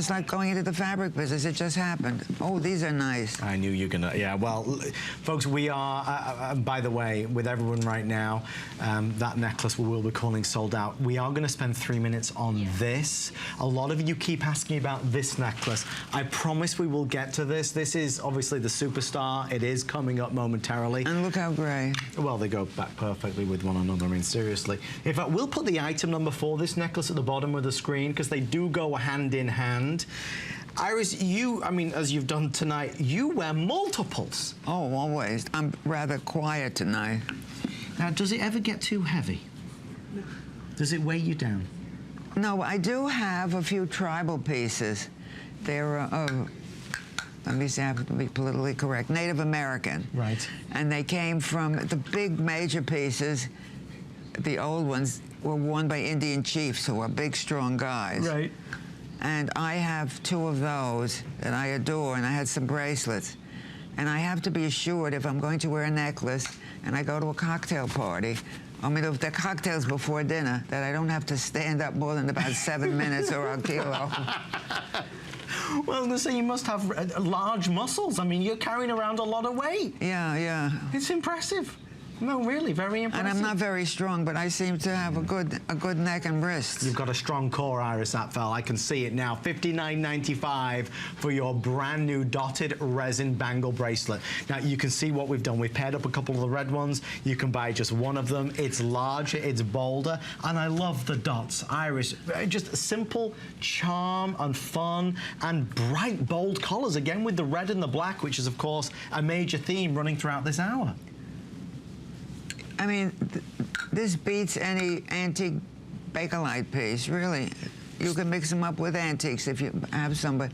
it's like going into the fabric business. It just happened. Oh, these are nice. I knew you were gonna, yeah, well, folks, we are, by the way, with everyone right now, that necklace we will be calling sold out. We are gonna spend 3 minutes on this. A lot of you keep asking about this necklace. I promise we will get to this. This is obviously the superstar. It is coming up momentarily. And look how gray. Well, they go back perfectly with one another, I mean, seriously. In fact, we'll put the item number for this necklace at the bottom of the screen because they do go hand in hand. Iris, you, I mean, as you've done tonight, you wear multiples. Oh, always. I'm rather quiet tonight. Now, does it ever get too heavy? No. Does it weigh you down? No, I do have a few tribal pieces. They're, let me see, I have to be politically correct, Native American. Right. And they came from the big major pieces, the old ones, were worn by Indian chiefs who are big, strong guys. Right. And I have 2 of those that I adore, and I had some bracelets. And I have to be assured if I'm going to wear a necklace and I go to a cocktail party, I mean, if the cocktails before dinner, that I don't have to stand up more than about 7 minutes or I'll keel over. Well, I was going to say, you must have large muscles. I mean, you're carrying around a lot of weight. Yeah, yeah. It's impressive. No, really, very impressive. And I'm not very strong, but I seem to have a good neck and wrists. You've got a strong core, Iris Apfel. I can see it now. $59.95 for your brand new dotted resin bangle bracelet. Now, you can see what we've done. We've paired up a couple of the red ones. You can buy just one of them. It's larger, it's bolder, and I love the dots. Iris, just simple charm and fun and bright, bold colors, again with the red and the black, which is, of course, a major theme running throughout this hour. I mean, this beats any antique Bakelite piece, really. You can mix them up with antiques if you have some, but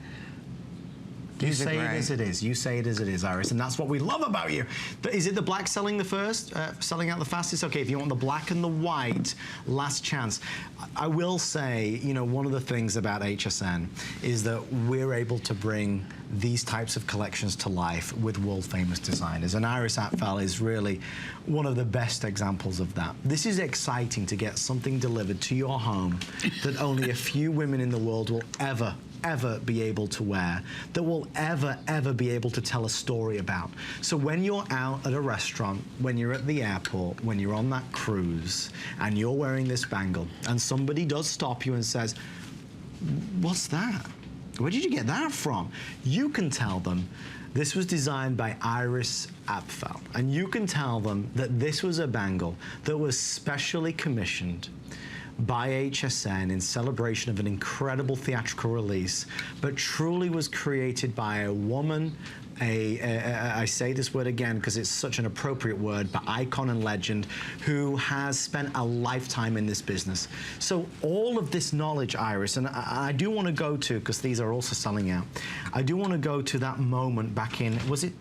you say it as it is. You say it as it is, Iris, and that's what we love about you. Is it the black selling the first, selling out the fastest? Okay, if you want the black and the white, last chance. I will say, you know, one of the things about HSN is that we're able to bring these types of collections to life with world-famous designers, and Iris Apfel is really one of the best examples of that. This is exciting to get something delivered to your home that only a few women in the world will ever be able to wear, that will ever be able to tell a story about. So when you're out at a restaurant, when you're at the airport, when you're on that cruise, and you're wearing this bangle, and somebody does stop you and says, "What's that? Where did you get that from?" You can tell them, this was designed by Iris Apfel, and you can tell them that this was a bangle that was specially commissioned by HSN in celebration of an incredible theatrical release, but truly was created by a woman, I say this word again because it's such an appropriate word, but icon and legend, who has spent a lifetime in this business. So all of this knowledge, Iris, and I do want to go to, because these are also selling out, I do want to go to that moment back in, was it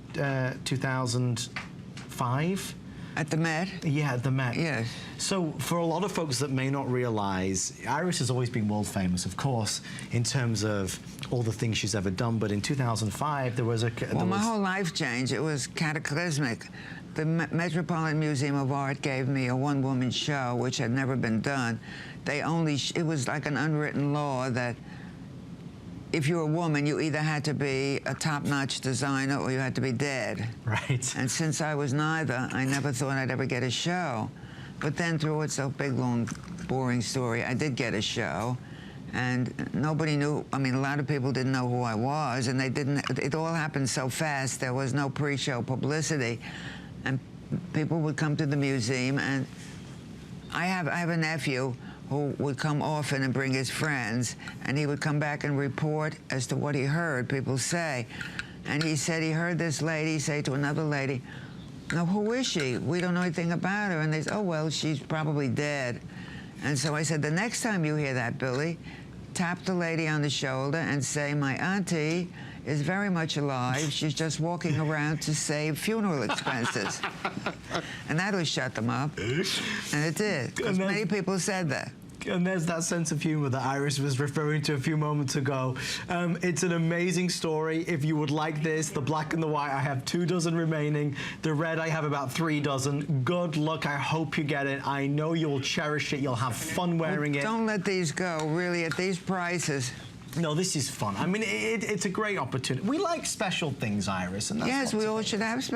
2005? At the Met? Yeah, at the Met. Yes. So for a lot of folks that may not realize, Iris has always been world famous, of course, in terms of all the things she's ever done. But in 2005, there was a... Well, my whole life changed. It was cataclysmic. The Metropolitan Museum of Art gave me a one-woman show, which had never been done. They only... It was like an unwritten law that if you're a woman, you either had to be a top-notch designer or you had to be dead. Right. And since I was neither, I never thought I'd ever get a show. But then through it's a big, long, boring story, I did get a show. And nobody knew, I mean, a lot of people didn't know who I was, and they didn't, it all happened so fast, there was no pre-show publicity. And people would come to the museum, and I have a nephew who would come often and bring his friends, and he would come back and report as to what he heard people say. And he said he heard this lady say to another lady, "Now, who is she? We don't know anything about her." And they said, "Oh, well, she's probably dead." And so I said, the next time you hear that, Billy, tap the lady on the shoulder and say, "My auntie is very much alive. She's just walking around to save funeral expenses." And that'll shut them up. And it did, because many people said that. And there's that sense of humor that Iris was referring to a few moments ago. It's an amazing story. If you would like this, the black and the white, I have 2 dozen remaining. The red, I have about 3 dozen. Good luck. I hope you get it. I know you'll cherish it. You'll have fun wearing it. Don't let these go, really, at these prices. No, this is fun. I mean, it's a great opportunity. We like special things, Iris, and that's Yes, we what all should have special